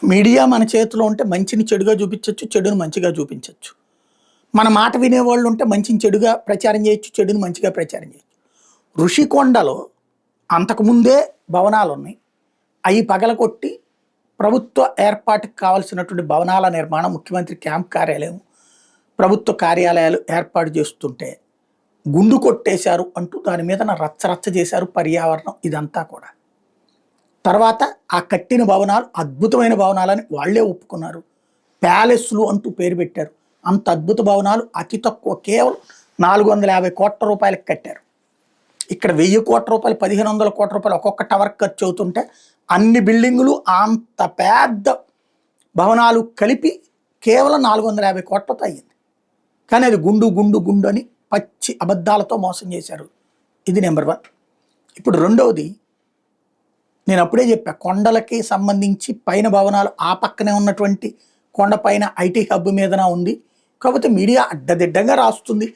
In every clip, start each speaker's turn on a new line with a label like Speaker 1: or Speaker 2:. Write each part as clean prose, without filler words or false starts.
Speaker 1: Media మన చేతిలో ఉంటే మంచిని చెడుగా చూపించవచ్చు, చెడుని మంచిగా చూపించవచ్చు. మన మాట వినేవాళ్ళు ఉంటే మంచిని చెడుగా ప్రచారం చేయొచ్చు, చెడుని మంచిగా ప్రచారం చేయొచ్చు. ఋషికొండలో అంతకుముందే భవనాలున్నాయి. అవి పగలగొట్టి ప్రభుత్వ ఏర్పాటుకు కావాల్సినటువంటి భవనాల నిర్మాణం, ముఖ్యమంత్రి క్యాంప్ కార్యాలయం, ప్రభుత్వ కార్యాలయాలు ఏర్పాటు చేస్తుంటే గుండు కొట్టేశారు అంటూ దాని మీద రచ్చరచ్చ చేశారు పర్యావరణం ఇదంతా కూడా. తర్వాత ఆ కట్టిన భవనాలు అద్భుతమైన భవనాలని వాళ్ళే ఒప్పుకున్నారు. ప్యాలెస్లు అంటూ పేరు పెట్టారు. అంత అద్భుత భవనాలు అతి తక్కువ కేవలం 450 కోట్ల రూపాయలకు కట్టారు. ఇక్కడ 1000 కోట్ల రూపాయలు, 1500 కోట్ల రూపాయలు ఒక్కొక్క టవర్ ఖర్చు అవుతుంటే అన్ని బిల్డింగులు అంత పెద్ద భవనాలు కలిపి కేవలం 450 కోట్లతో అయ్యింది. కానీ అది గుండు గుండు గుండు అని పచ్చి అబద్ధాలతో మోసం చేశారు. ఇది నెంబర్ 1. ఇప్పుడు రెండవది, నేను అప్పుడే చెప్పా, కొండలకి సంబంధించి పైన భవనాలు ఆ పక్కనే ఉన్నటువంటి కొండ పైన ఐటీ హబ్ మీదన ఉంది. కాకపోతే మీడియా అడ్డదిడ్డంగా రాస్తుంది,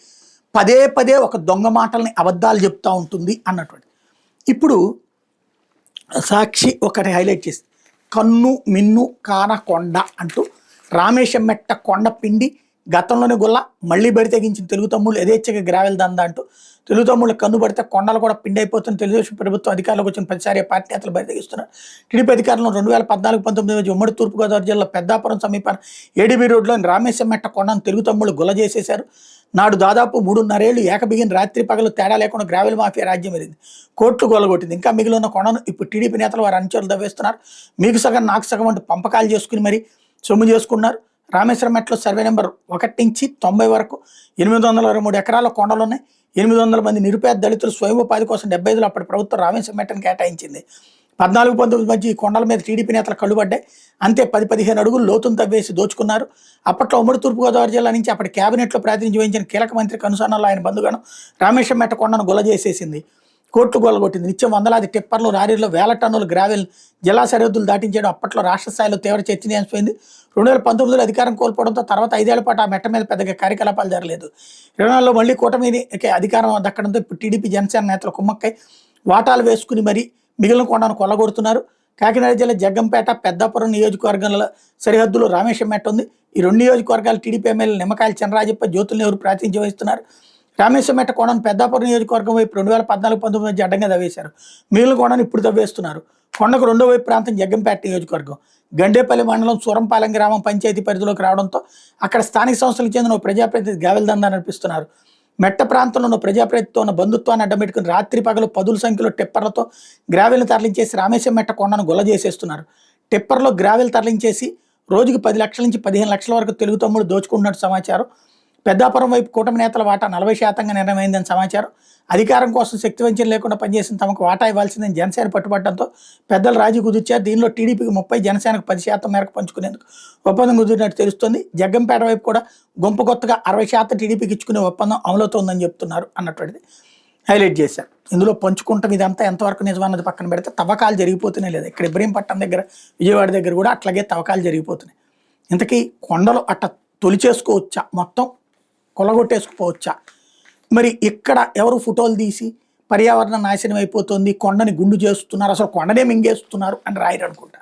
Speaker 1: పదే పదే ఒక దొంగ మాటల్ని అబద్ధాలు చెప్తూ ఉంటుంది అన్నటువంటి. ఇప్పుడు సాక్షి ఒకటి హైలైట్ చేసింది, కన్ను మిన్ను కాన కొండ అంటూ రామేశం మెట్ట కొండ పిండి గతంలోనే గుల్ల మళ్ళీ బరి తెగించిన తెలుగు తమ్ముళ్ళు యథేచ్ఛగా గ్రావెల్ దందా అంటూ తెలుగు తమ్ముళ్ళు కన్ను పడితే కొండలు కూడా పిండి అయిపోతుంది. తెలుగుదేశం ప్రభుత్వం అధికారంలోకి వచ్చిన ప్రతిసారి పార్టీ నేతలు బరి తెగిస్తున్నారు. టీడీపీ అధికారంలో 2014-19 మధ్య ఉమ్మడి తూర్పుగోదావరి జిల్లా పెద్దాపురం సమీపాన ఏడీబీ రోడ్లోని రామేశం మెట్ట కొండను తెలుగు తమ్ముళ్ళు గుల్ల చేసేశారు. నాడు దాదాపు 3.5 ఏళ్లు ఏకబిగిన రాత్రి పగలు తేడా లేకుండా గ్రావెల్ మాఫియా రాజ్యం వెళ్ళింది. కోర్టు గొలగొట్టింది. ఇంకా మిగిలిన కొండను ఇప్పుడు టీడీపీ నేతలు వారి అనుచరులు దవ్వేస్తున్నారు. మీకు సగం నాకు సగం అంటూ పంపకాలు చేసుకుని మరి సొమ్ము చేసుకున్నారు. రామేశ్వరం మెట్లో సర్వే నెంబర్ 1 నుంచి 90 వరకు 823 ఎకరాల కొండలు ఉన్నాయి. 800 మంది నిరుపేద దళితులు స్వయం ఉపాధి కోసం 75లో అప్పటి ప్రభుత్వం రామేశ్వరం మెట్టను కేటాయించింది. 14-19 మధ్య ఈ కొండల మీద టీడీపీ నేతలు కళ్ళుబడ్డాయి. అంతే 10-15 అడుగులు లోతును తవ్వేసి దోచుకున్నారు. అప్పట్లో ఉమ్మడి తూర్పుగోదావరి జిల్లా నుంచి అప్పటి కేబినెట్లో ప్రాతినిధ్యం వహించిన కీలక మంత్రి కనుసన్నల్లో ఆయన బంధుగణం రామేశ్వరం మెట్ట కొండను గుల్ల చేసేసింది. కోర్టు గొలగొట్టింది. నిత్యం వందలాది టిప్పర్లు, లారీల్లో వేల టన్నులు గ్రావెల్ జిల్లా సరిహద్దులు దాటించడం అప్పట్లో రాష్ట్ర స్థాయిలో తీవ్ర చర్చనీయాంశమైంది. 2019లో అధికారం కోల్పోవడంతో తర్వాత 5 ఏళ్ల పాటు ఆ మెట్ట మీద పెద్దగా కార్యకలాపాలు జరగలేదు. 2024లో మళ్ళీ కూటమికి అధికారం దక్కడంతో ఇప్పుడు టీడీపీ జనసేన నేతలు కుమ్మక్కై వాటాలు వేసుకుని మరీ మిగిలిన కొండను కొల్లగొడుతున్నారు. కాకినాడ జిల్లా జగ్గంపేట, పెద్దాపురం నియోజకవర్గాల సరిహద్దులో రామేశ్వరం మెట్ట ఉంది. ఈ 2 నియోజకవర్గాలు టీడీపీ ఎమ్మెల్యే నిమ్మకాయల చినరాజప్ప, జ్యోతుల నెహ్రూ ప్రాతినిధ్యం వహిస్తున్నారు. రామేశ్వరం మెట్ట కొండను పెద్దాపురం నియోజకవర్గం వైపు 2014-19 మధ్య అడ్డంగా తవ్వేశారు. మిగిలిన కొండను ఇప్పుడు తవ్వేస్తున్నారు. కొండకు రెండో వైపు ప్రాంతం జగ్గంపేట నియోజకవర్గం. గండేపల్లి మండలం సూరంపాలెం గ్రామం పంచాయతీ పరిధిలోకి రావడంతో అక్కడ స్థానిక సంస్థలకు చెందిన ప్రజాప్రతినిధి గ్రావెల్ దందా నడిపిస్తున్నారు. మెట్ట ప్రాంతంలో ఉన్న ప్రజాప్రతినిధితో ఉన్న బంధుత్వాన్ని అడ్డబెట్టుకుని రాత్రి పగలు 10 సంఖ్యలో టిప్పర్లతో గ్రావెల్ని తరలించేసి రామేశ్వరం మెట్ట కొండను గుల్ల చేసేస్తున్నారు. టిప్పర్లో గ్రావెల్ తరలించేసి రోజుకి 10 లక్షల నుంచి 15 లక్షల వరకు తెలుగు తమ్ముడు దోచుకుంటున్నట్టు సమాచారం. పెద్దాపురం వైపు కూటమి నేతల వాటా 40% నిర్ణయమైందని సమాచారం. అధికారం కోసం శక్తివంచన లేకుండా పనిచేసిన తమకు వాటా ఇవ్వాల్సిందని జనసేన పట్టుబట్టడంతో పెద్దలు రాజీ కుదిర్చారు. దీనిలో టీడీపీకి 30, జనసేనకు 10% మేరకు పంచుకునేందుకు ఒప్పందం కుదిరినట్టు తెలుస్తోంది. జగ్గంపేట వైపు కూడా కొత్తగా 60% టీడీపీకి ఇచ్చుకునే ఒప్పందం అమలవుతోందని చెప్తున్నారు అన్నటువంటిది హైలైట్ చేశారు. ఇందులో పంచుకుంటాం ఇదంతా ఎంతవరకు నిజమన్నది పక్కన పెడితే తవ్వకాలు జరిగిపోతూనే లేదు. ఇక్కడ ఇబ్రహీంపట్నం దగ్గర, విజయవాడ దగ్గర కూడా అట్లాగే తవ్వకాలు జరిగిపోతున్నాయి. ఇంతకీ కొండలు అట్ట తొలిచేసుకోవచ్చా, మొత్తం కొల్లగొట్టేసుకుపోవచ్చా? మరి ఇక్కడ ఎవరు ఫోటోలు తీసి పర్యావరణ నాశనం అయిపోతుంది, కొండని గుండు చేస్తున్నారు, అసలు కొండనే మింగేస్తున్నారు అని రాయరు అనుకుంటా.